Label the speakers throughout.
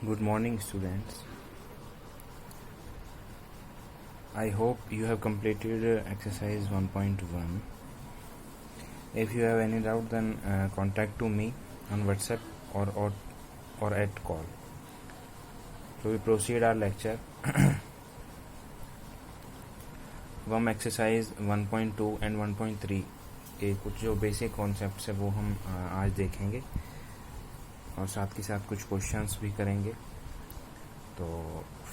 Speaker 1: Good morning, students. I hope you have completed exercise 1.1. If you have any doubt, then contact to me on WhatsApp or at call. So we proceed our lecture. हम exercise 1.2 and 1.3 के कुछ जो basic concepts है वो हम आज देखेंगे और साथ के साथ कुछ क्वेश्चंस भी करेंगे. तो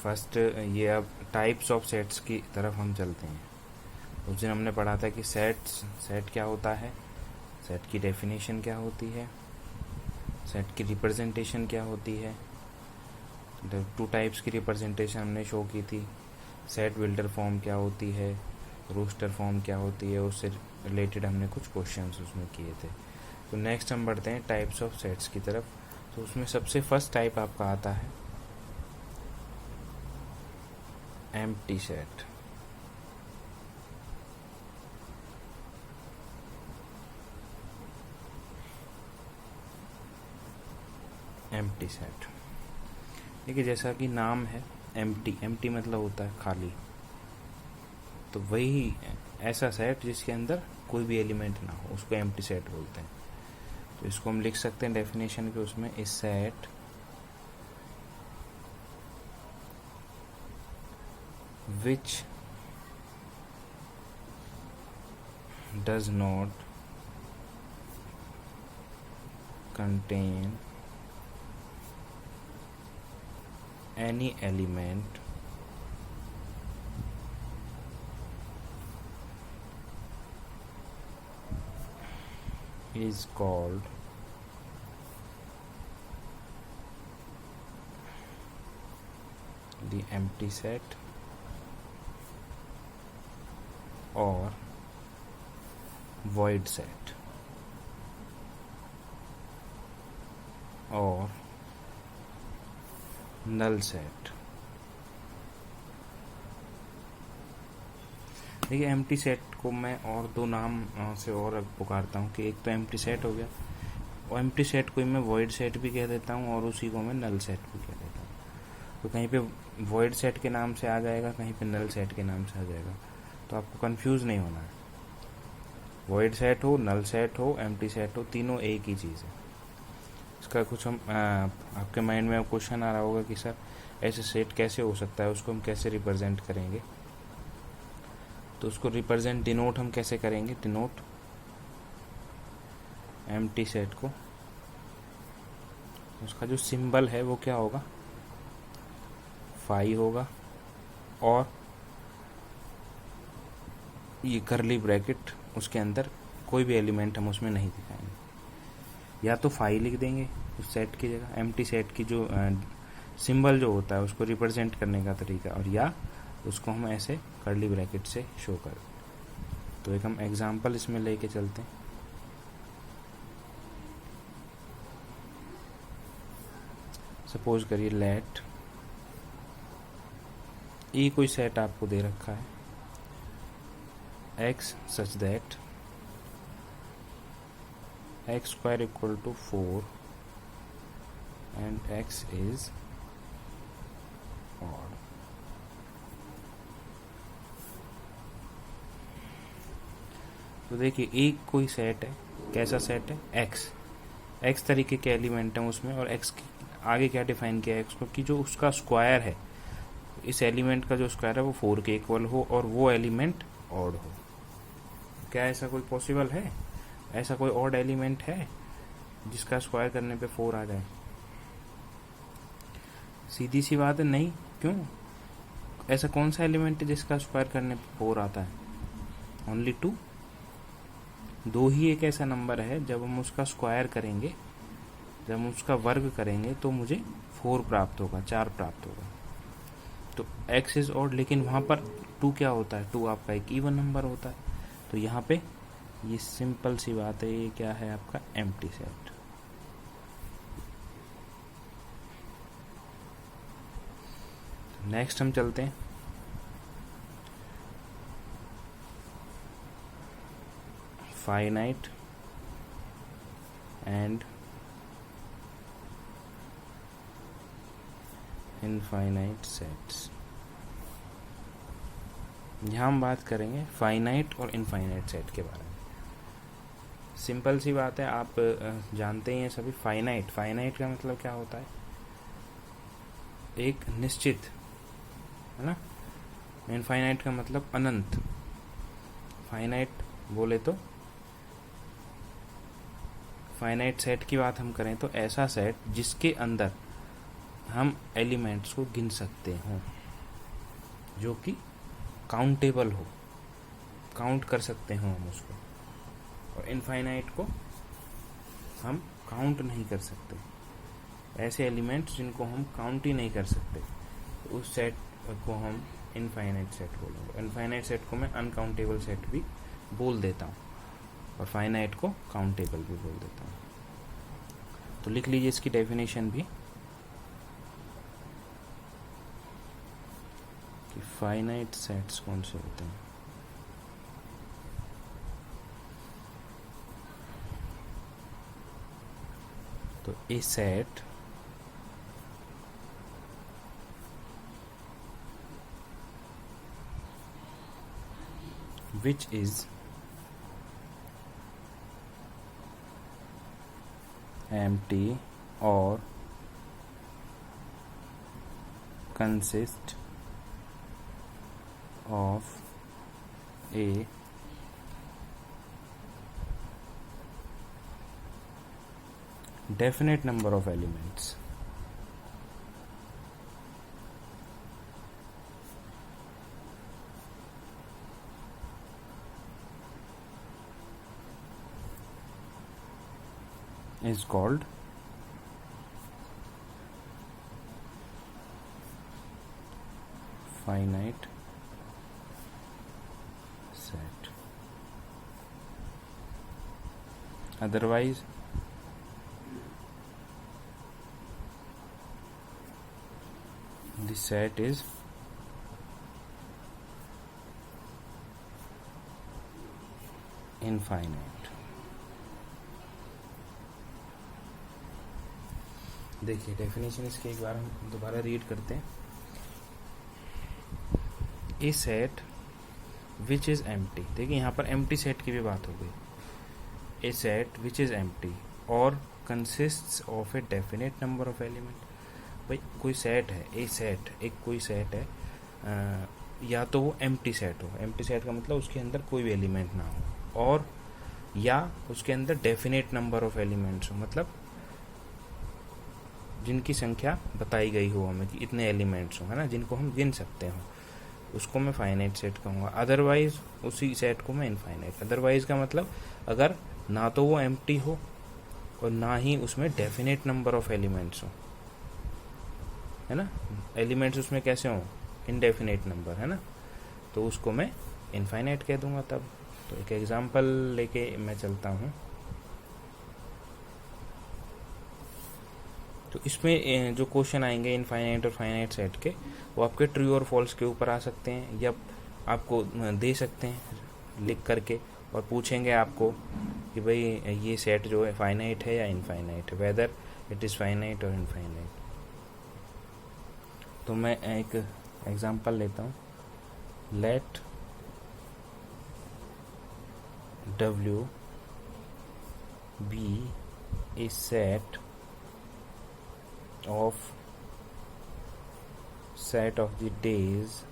Speaker 1: फर्स्ट ये अब टाइप्स ऑफ सेट्स की तरफ हम चलते हैं. उस दिन हमने पढ़ा था कि सेट क्या होता है, सेट की डेफिनेशन क्या होती है, सेट की रिप्रेजेंटेशन क्या होती है. टू टाइप्स की रिप्रेजेंटेशन हमने शो की थी. सेट बिल्डर फॉर्म क्या होती है, रोस्टर फॉर्म क्या होती है, उससे रिलेटेड हमने कुछ क्वेश्चंस उसमें किए थे. तो नेक्स्ट हम बढ़ते हैं टाइप्स ऑफ सेट्स की तरफ. तो उसमें सबसे फर्स्ट टाइप आपका आता है एम्प्टी सेट. एम्प्टी सेट देखिए, जैसा कि नाम है एम्प्टी मतलब होता है खाली. तो वही ऐसा सेट जिसके अंदर कोई भी एलिमेंट ना हो उसको एम्प्टी सेट बोलते हैं. तो इसको हम लिख सकते हैं डेफिनेशन के उसमें, इस set which does not contain any element is called the empty set और void set और null set. देखिए, एम्प्टी सेट को मैं और दो नाम से और पुकारता हूँ कि एक तो एम्प्टी सेट हो गया, और एम्प्टी सेट को मैं void सेट भी कह देता हूँ और उसी को मैं null सेट भी कह देता हूँ. तो कहीं पे void सेट के नाम से आ जाएगा, कहीं पे null सेट के नाम से आ जाएगा. तो आपको कंफ्यूज नहीं होना है. वॉइड सेट हो, नल सेट हो, एम्प्टी सेट हो, तीनों एक ही चीज़ है. इसका कुछ हम आपके माइंड में क्वेश्चन आ रहा होगा कि सर ऐसे सेट कैसे हो सकता है, उसको हम कैसे रिप्रेजेंट करेंगे. तो उसको रिप्रेजेंट डिनोट हम कैसे करेंगे. डिनोट एम्प्टी सेट को, उसका जो सिंबल है वो क्या होगा, फाई होगा, और ये करली ब्रैकेट, उसके अंदर कोई भी एलिमेंट हम उसमें नहीं दिखाएंगे. या तो फाई लिख देंगे उस सेट की जगह, एम्प्टी सेट की जो सिंबल जो होता है उसको रिप्रेजेंट करने का तरीका, और या उसको हम ऐसे करली ब्रैकेट से शो कर. तो एक हम एग्जांपल इसमें लेके चलते हैं. सपोज करिए लेट ई कोई सेट आपको दे रखा है x such that x square equal to 4 and x is odd. तो देखिए, एक कोई सेट है, कैसा सेट है, x तरीके के एलिमेंट हैं उसमें, और x की आगे क्या डिफाइन किया है x को, कि जो उसका स्क्वायर है, इस एलिमेंट का जो स्क्वायर है वो 4 के इक्वल हो और वो एलिमेंट ऑड हो. क्या ऐसा कोई पॉसिबल है, ऐसा कोई ऑड एलिमेंट है जिसका स्क्वायर करने पे 4 आ जाए. सीधी सी बात है, नहीं. क्यों, ऐसा कौन सा एलिमेंट है जिसका स्क्वायर करने पे 4 आता है. ओनली 2. दो ही एक ऐसा नंबर है जब हम उसका स्क्वायर करेंगे, जब हम उसका वर्ग करेंगे तो मुझे 4 प्राप्त होगा, 4 प्राप्त होगा. तो x इज ऑड, लेकिन वहां पर 2 क्या होता है, 2 आपका एक इवन नंबर होता है. तो यहाँ पे ये सिंपल सी बात है, ये क्या है आपका एम्प्टी सेट. नेक्स्ट हम चलते हैं फाइनाइट एंड इनफाइनाइट सेट्स। यहाँ हम बात करेंगे फाइनाइट और इनफाइनाइट सेट के बारे में। सिंपल सी बात है, आप जानते ही हैं सभी। फाइनाइट का मतलब क्या होता है? एक निश्चित, है ना। इनफाइनाइट का मतलब अनंत। फाइनाइट बोले तो, फाइनाइट सेट की बात हम करें तो ऐसा सेट जिसके अंदर हम एलिमेंट्स को गिन सकते हों, जो कि काउंटेबल हो, काउंट कर सकते हो हम उसको। और इनफाइनाइट को हम काउंट नहीं कर सकते। ऐसे एलिमेंट्स जिनको हम काउंट ही नहीं कर सकते, तो उस सेट को हम इनफाइनाइट सेट बोलेंगे। इनफाइनाइट सेट को मैं अनकाउंटेबल सेट भी बोल देता हूँ, और फाइनाइट को काउंटेबल भी बोल देता हूँ। तो लिख लीजिए इसकी डेफिनेशन भी, कि फाइनाइट सेट्स कौन से होते हैं। तो ए set which is empty or consist of a definite number of elements is called finite set. Otherwise, the set is infinite. देखिए डेफिनेशन इसके एक बार हम दोबारा रीड करते हैं। ए सेट विच इज एम्प्टी, देखिए यहाँ पर एम्प्टी सेट की भी बात हो गई। ए सेट विच इज एम्प्टी और consists of a definite number of element. भाई कोई सेट है, ए सेट एक कोई सेट है, या तो वो एम्प्टी सेट हो। एम्प्टी सेट का मतलब उसके अंदर कोई भी एलिमेंट ना हो, और या उसके अंदर डेफिनेट नंबर ऑफ एलिमेंट्स हो, मतलब जिनकी संख्या बताई गई हो हमें कि इतने एलिमेंट्स हो, है ना, जिनको हम गिन सकते हो, उसको मैं फाइनाइट सेट कहूँगा। अदरवाइज उसी सेट को मैं इनफाइनाइट। अदरवाइज का मतलब अगर ना तो वो एम्प्टी हो और ना ही उसमें डेफिनेट नंबर ऑफ एलिमेंट्स हो, है ना। एलिमेंट्स उसमें कैसे हो? इनडेफिनेट नंबर, है ना, तो उसको मैं इनफाइनाइट कह दूंगा तब। तो एक एग्जांपल लेके मैं चलता हूँ। तो इसमें जो क्वेश्चन आएंगे इनफाइनाइट और फाइनाइट सेट के, वो आपके ट्रू और फॉल्स के ऊपर आ सकते हैं, या आपको दे सकते हैं लिख करके, और पूछेंगे आपको कि भाई ये सेट जो है फाइनाइट है या इनफाइनाइट है, वेदर इट इज़ फाइनाइट और इनफाइनाइट। तो मैं एक एग्जांपल लेता हूँ। Let W be a set of the days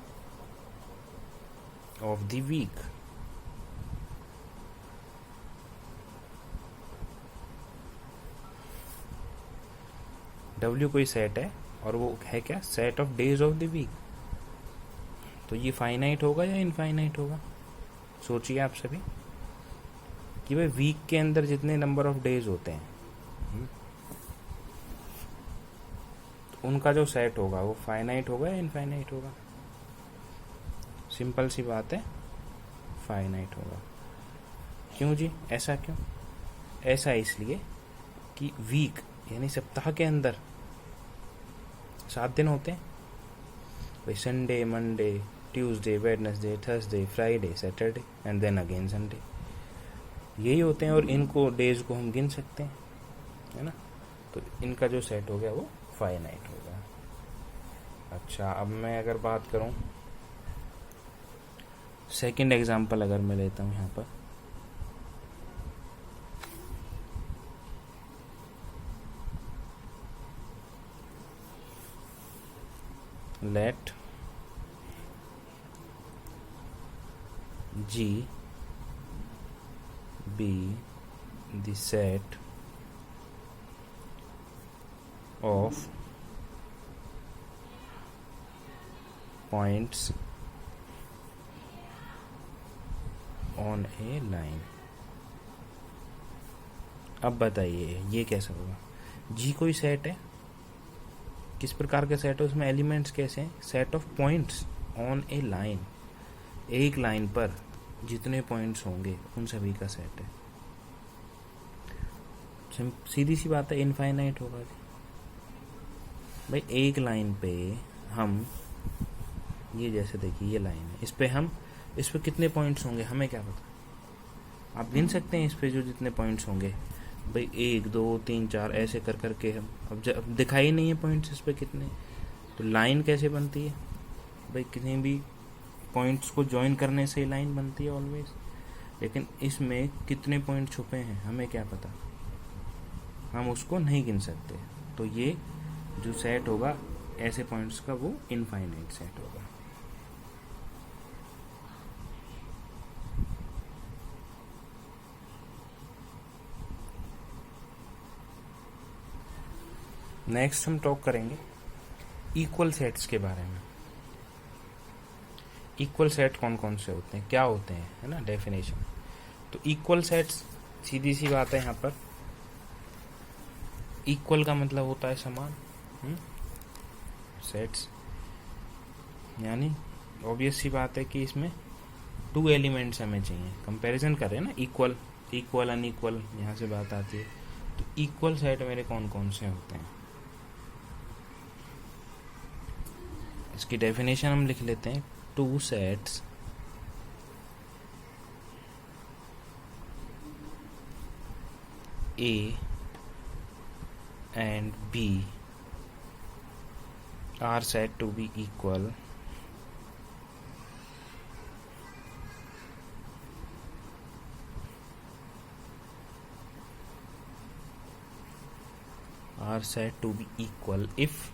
Speaker 1: of the week. W कोई सेट है और वो है क्या? Set of days of the week. तो ये फाइनाइट होगा या इनफाइनाइट होगा? सोचिए आप सभी कि भाई वीक के अंदर जितने नंबर ऑफ डेज होते हैं, तो उनका जो सेट होगा वो फाइनाइट होगा या इनफाइनाइट होगा? सिंपल सी बात है, फाइनाइट होगा। क्यों जी? ऐसा क्यों? ऐसा इसलिए कि वीक यानी सप्ताह के अंदर 7 दिन होते हैं। भाई Sunday, Monday, Tuesday, Wednesday, Thursday, Friday, Saturday and then again Sunday, यही होते हैं। और इनको डेज को हम गिन सकते हैं, है ना। तो इनका जो सेट हो गया वो फाइनाइट होगा। अच्छा, अब मैं अगर बात करूं सेकंड एग्जांपल अगर मैं लेता हूं यहाँ पर, let G be the set of points on a line। अब बताइए ये कैसे होगा? G कोई सेट है, किस प्रकार का सेट है, उसमें एलिमेंट्स कैसे हैं? Set of points on A line, एक लाइन पर जितने पॉइंट्स होंगे उन सभी का सेट है। सीधी सी बात है, इनफाइनाइट होगा भाई। एक लाइन पे हम, ये जैसे देखिए ये लाइन है, इस पे कितने पॉइंट्स होंगे हमें क्या पता? आप गिन सकते हैं इस पे जो जितने पॉइंट्स होंगे भाई, 1 2 3 4 ऐसे कर करके हम, अब जब दिखाई नहीं है पॉइंट्स इस पे कितने, तो लाइन कैसे बनती है भाई? किसी भी पॉइंट्स को ज्वाइन करने से लाइन बनती है ऑलवेज, लेकिन इसमें कितने पॉइंट छुपे हैं हमें क्या पता, हम उसको नहीं गिन सकते। तो ये जो सेट होगा ऐसे पॉइंट्स का, वो इनफाइनाइट सेट होगा। नेक्स्ट हम टॉक करेंगे इक्वल सेट्स के बारे में। इक्वल सेट कौन कौन से होते हैं, क्या होते हैं, है ना, डेफिनेशन। तो इक्वल सेट्स, सीधी सी बात है, यहाँ पर इक्वल का मतलब होता है समान। सेट्स यानी ऑब्वियस सी बात है कि इसमें 2 एलिमेंट्स हमें चाहिए। कंपैरिजन कर रहे हैं ना, इक्वल इक्वल अनइक्वल, यहाँ से बात आती है। तो इक्वल सेट मेरे कौन कौन से होते हैं, इसकी डेफिनेशन हम लिख लेते हैं। 2 sets A and B are said to be equal if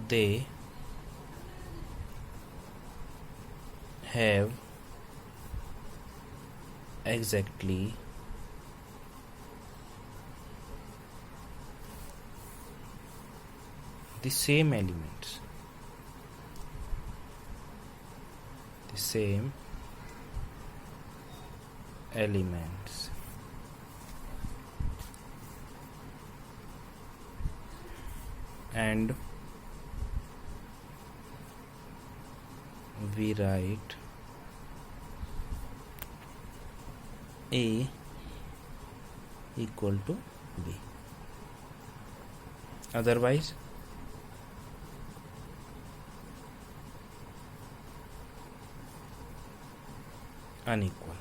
Speaker 1: they have exactly the same elements, and we write A equal to B, otherwise unequal।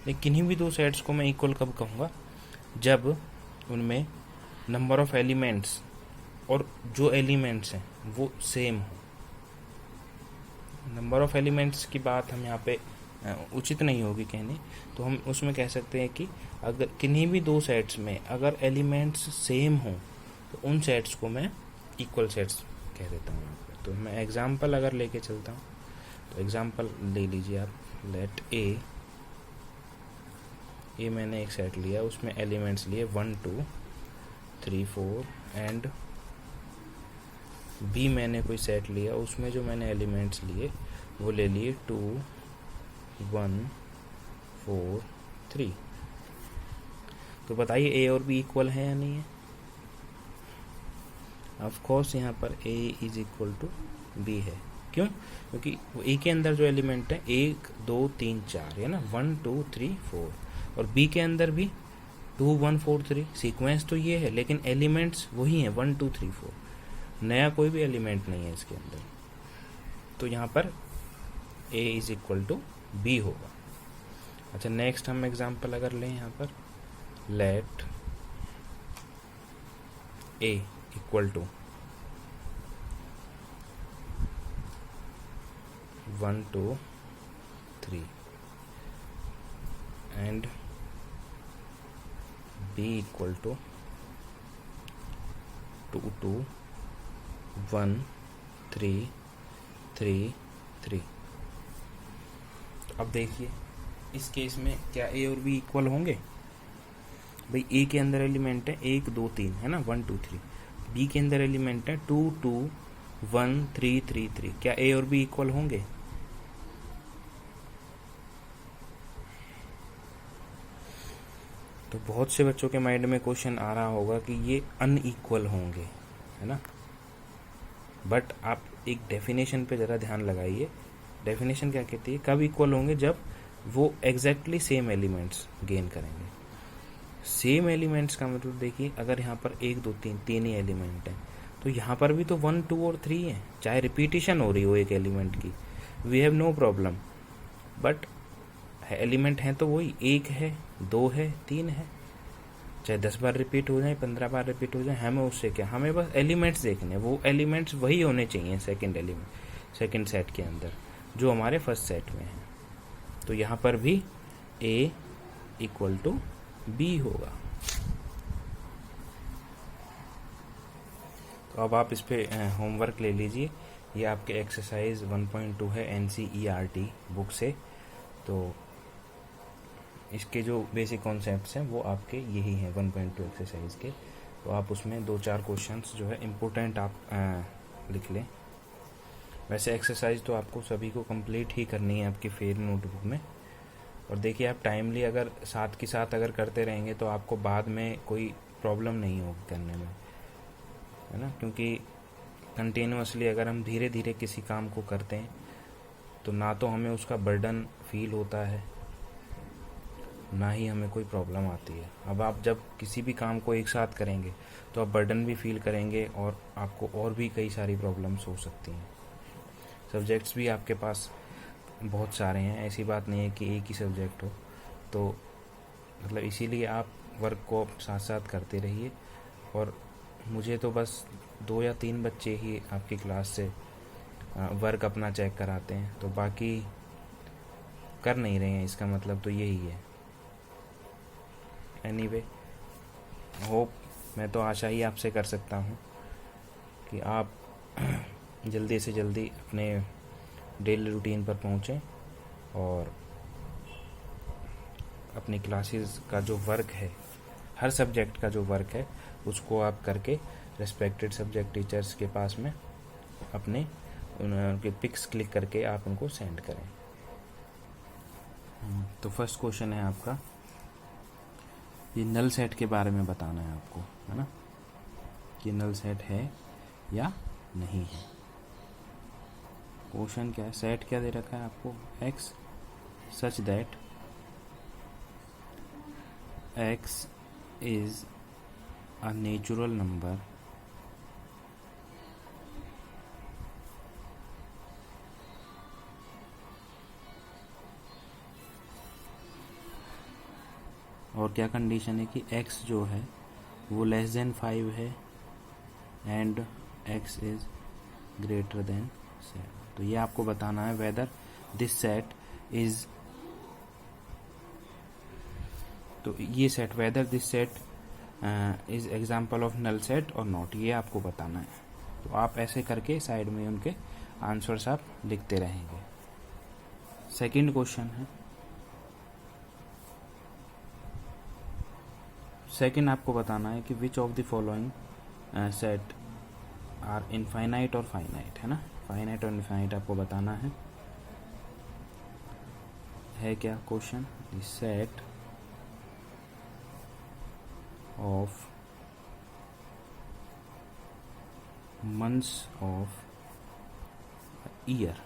Speaker 1: लेकिन किन्हीं भी 2 सेट्स को मैं इक्वल कब कहूँगा? जब उनमें नंबर ऑफ एलिमेंट्स और जो एलिमेंट्स हैं वो सेम हो। नंबर ऑफ एलिमेंट्स की बात हम यहाँ पे उचित नहीं होगी कहनी, तो हम उसमें कह सकते हैं कि अगर किन्हीं भी 2 सेट्स में अगर एलिमेंट्स सेम हों तो उन सेट्स को मैं इक्वल सेट्स कह देता हूँ यहाँ पे। तो मैं एग्जांपल अगर लेके चलता हूँ, तो एग्जांपल ले लीजिए आप। लेट ए मैंने एक सेट लिया, उसमें एलिमेंट्स लिए 1 2 3 4 एंड बी मैंने कोई सेट लिया, उसमें जो मैंने एलिमेंट्स लिए वो ले लिए 2 1 4 3। तो बताइए ए और बी इक्वल है या नहीं है? ऑफ कोर्स यहाँ पर A is equal to B है। क्यों? क्योंकि ए के अंदर जो एलिमेंट है 1 2 3 4 है ना, 1 2 3 4, और बी के अंदर भी 2 1 4 3। सीक्वेंस तो ये है लेकिन एलिमेंट्स वही हैं 1 2 3 4, नया कोई भी एलिमेंट नहीं है इसके अंदर। तो यहाँ पर A is equal to B होगा। अच्छा, नेक्स्ट हम एग्जांपल अगर लें यहाँ पर, let A equal to 1 2 3 and B equal to 2 2 1 3 3 3। अब देखिए इस केस में क्या ए और बी इक्वल होंगे? भाई ए के अंदर एलिमेंट है 1 2 3 है ना, 1 2 3। बी के अंदर एलिमेंट है 2 2 1 3 3 3। क्या ए और बी इक्वल होंगे? तो बहुत से बच्चों के माइंड में क्वेश्चन आ रहा होगा कि ये अनइक्वल होंगे, है ना। बट आप एक डेफिनेशन पे ज़रा ध्यान लगाइए। डेफिनेशन क्या कहती है? कब इक्वल होंगे? जब वो एग्जैक्टली सेम एलिमेंट्स गेन करेंगे। सेम एलिमेंट्स का मतलब देखिए, अगर यहाँ पर 1 2 3 तीन ही एलिमेंट हैं, तो यहाँ पर भी तो 1 2 और 3 है, चाहे रिपीटिशन हो रही हो एक एलिमेंट की, we have no problem. But element हैं तो वही, 1 है 2 है 3 है, चाहे 10 बार रिपीट हो जाए 15 बार रिपीट हो जाए, हमें उससे क्या, हमें बस एलिमेंट्स देखने, वो एलिमेंट्स वही होने चाहिए सेकंड एलिमेंट सेकंड सेट के अंदर जो हमारे फर्स्ट सेट में है। तो यहाँ पर भी ए इक्वल टू बी होगा। तो अब आप इस पे होमवर्क ले लीजिए। ये आपके एक्सरसाइज 1.2 है NCERT बुक से। तो इसके जो बेसिक कॉन्सेप्ट्स हैं वो आपके यही हैं 1.2 एक्सरसाइज के। तो आप उसमें 2-4 क्वेश्चंस जो है इम्पोर्टेंट आप लिख लें। वैसे एक्सरसाइज तो आपको सभी को कंप्लीट ही करनी है आपकी फेयर नोटबुक में। और देखिए, आप टाइमली अगर साथ के साथ अगर करते रहेंगे तो आपको बाद में कोई प्रॉब्लम नहीं होगी करने में, है ना। क्योंकि कंटिन्यूअसली अगर हम धीरे धीरे किसी काम को करते हैं तो ना तो हमें उसका बर्डन फील होता है, ना ही हमें कोई प्रॉब्लम आती है। अब आप जब किसी भी काम को एक साथ करेंगे तो आप बर्डन भी फील करेंगे और आपको और भी कई सारी प्रॉब्लम्स हो सकती हैं। सब्जेक्ट्स भी आपके पास बहुत सारे हैं, ऐसी बात नहीं है कि एक ही सब्जेक्ट हो। तो मतलब इसीलिए आप वर्क को साथ साथ करते रहिए। और मुझे तो बस 2 या 3 बच्चे ही आपकी क्लास से वर्क अपना चेक कराते हैं, तो बाकी कर नहीं रहे हैं, इसका मतलब तो यही है। एनीवे, होप, मैं तो आशा ही आपसे कर सकता हूँ कि आप जल्दी से जल्दी अपने डेली रूटीन पर पहुँचें और अपनी क्लासेस का जो वर्क है, हर सब्जेक्ट का जो वर्क है, उसको आप करके रेस्पेक्टेड सब्जेक्ट टीचर्स के पास में अपने उनके पिक्स क्लिक करके आप उनको सेंड करें। तो फर्स्ट क्वेश्चन है आपका, ये नल सेट के बारे में बताना है आपको, है ना, कि नल सेट है या नहीं है। क्वेश्चन क्या है, सेट क्या दे रखा है आपको, x such that x is a natural number और क्या कंडीशन है कि x जो है वो लेस देन 5 है and x is greater than 7। तो ये आपको बताना है वेदर दिस सेट इज, तो ये set whether this set is example of null set और नॉट, ये आपको बताना है। तो आप ऐसे करके साइड में उनके आंसर्स आप लिखते रहेंगे। सेकंड क्वेश्चन है, सेकंड आपको बताना है कि which of the following set are infinite और फाइनाइट, है ना। फाइनाइट और इनफाइनाइट आपको बताना है क्या question, the set of months of year,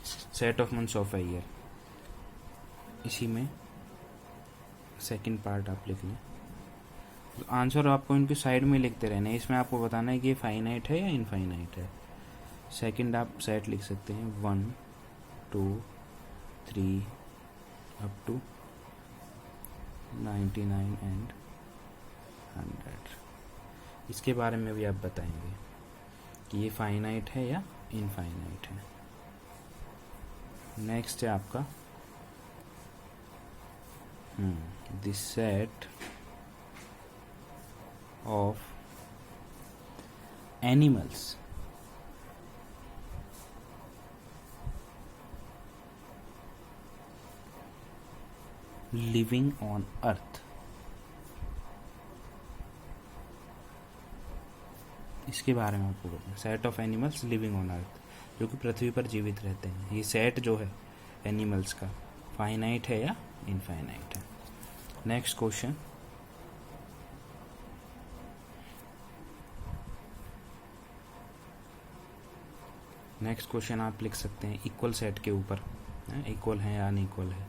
Speaker 1: set of months of a year, इसी में सेकंड पार्ट आप लिख लें। तो आंसर आपको इनके साइड में लिखते रहना है। इसमें आपको बताना है कि ये फाइनाइट है या इनफाइनाइट है। सेकंड आप सेट लिख सकते हैं 1 2 3 अप टू 99 एंड 100। इसके बारे में भी आप बताएंगे कि ये फाइनाइट है या इनफाइनाइट है। नेक्स्ट है आपका this set of animals living on earth. इसके बारे में आपको बताएं। Set of animals living on earth, जो कि पृथ्वी पर जीवित रहते हैं। ये सेट जो है एनिमल्स का फाइनाइट है या इनफाइनाइट है। नेक्स्ट क्वेश्चन, नेक्स्ट क्वेश्चन आप लिख सकते हैं इक्वल सेट के ऊपर, इक्वल है या अनइक्वल है।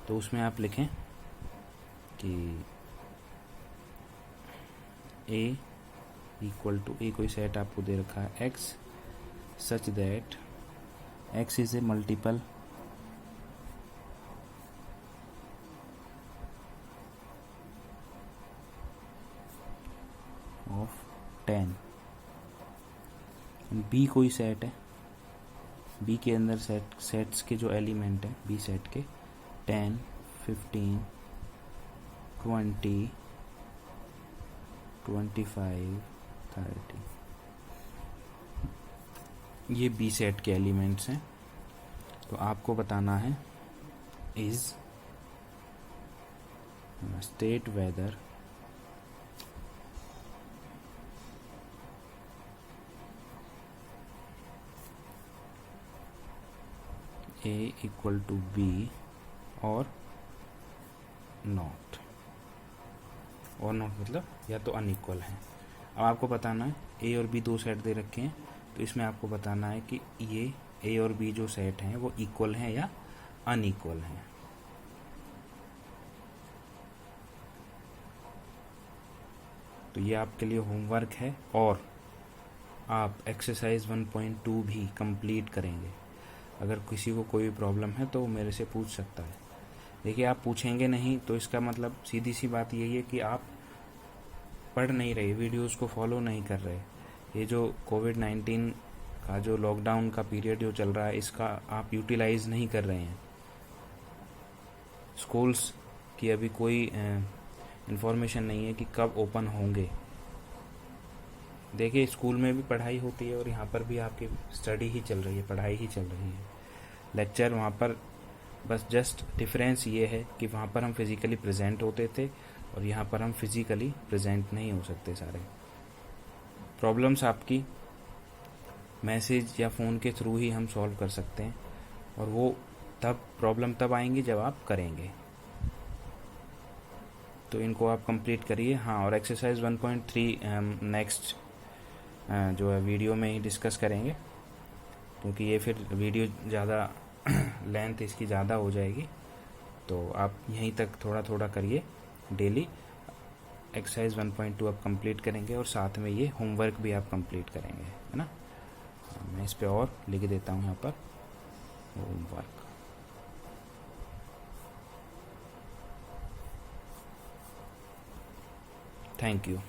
Speaker 1: तो उसमें आप लिखें कि ए इक्वल टू, ए कोई सेट आपको दे रखा है X such that X is a multiple of 10। B कोई सेट है, बी के अंदर सेट्स के जो एलिमेंट है बी सेट के 10 15 20 25 30, ये बी सेट के एलिमेंट्स हैं। तो आपको बताना है is state whether A equal to B और नॉट, और नॉट मतलब या तो अनइक्वल है। अब आपको बताना है ए और बी दो सेट दे रखे हैं, तो इसमें आपको बताना है कि ये ए और बी जो सेट हैं वो इक्वल हैं या अनइक्वल हैं। तो ये आपके लिए होमवर्क है, और आप एक्सरसाइज 1.2 भी कंप्लीट करेंगे। अगर किसी को कोई प्रॉब्लम है तो वो मेरे से पूछ सकता है। देखिए, आप पूछेंगे नहीं तो इसका मतलब सीधी सी बात यही है कि आप पढ़ नहीं रहे, वीडियोस को फॉलो नहीं कर रहे। ये जो कोविड-19 का जो लॉकडाउन का पीरियड जो चल रहा है, इसका आप यूटिलाइज नहीं कर रहे हैं। स्कूल्स की अभी कोई इन्फॉर्मेशन नहीं है कि कब ओपन होंगे। देखिए, स्कूल में भी पढ़ाई होती है और यहाँ पर भी आपकी स्टडी ही चल रही है, पढ़ाई ही चल रही है। लेक्चर वहाँ पर बस जस्ट डिफरेंस ये है कि वहाँ पर हम फिज़िकली प्रेजेंट होते थे और यहाँ पर हम फिज़िकली प्रेजेंट नहीं हो सकते। सारे प्रॉब्लम्स आपकी मैसेज या फ़ोन के थ्रू ही हम सॉल्व कर सकते हैं, और वो तब प्रॉब्लम तब आएंगी जब आप करेंगे। तो इनको आप कंप्लीट करिए। हाँ, और एक्सरसाइज 1.3 नेक्स्ट जो है वीडियो में ही डिस्कस करेंगे, क्योंकि ये फिर वीडियो ज़्यादा लेंथ इसकी ज़्यादा हो जाएगी। तो आप यहीं तक थोड़ा थोड़ा करिए डेली। एक्सरसाइज 1.2 आप कंप्लीट करेंगे और साथ में ये होमवर्क भी आप कंप्लीट करेंगे, है ना। मैं इस पे और लिख देता हूँ यहाँ पर होमवर्क। Thank you.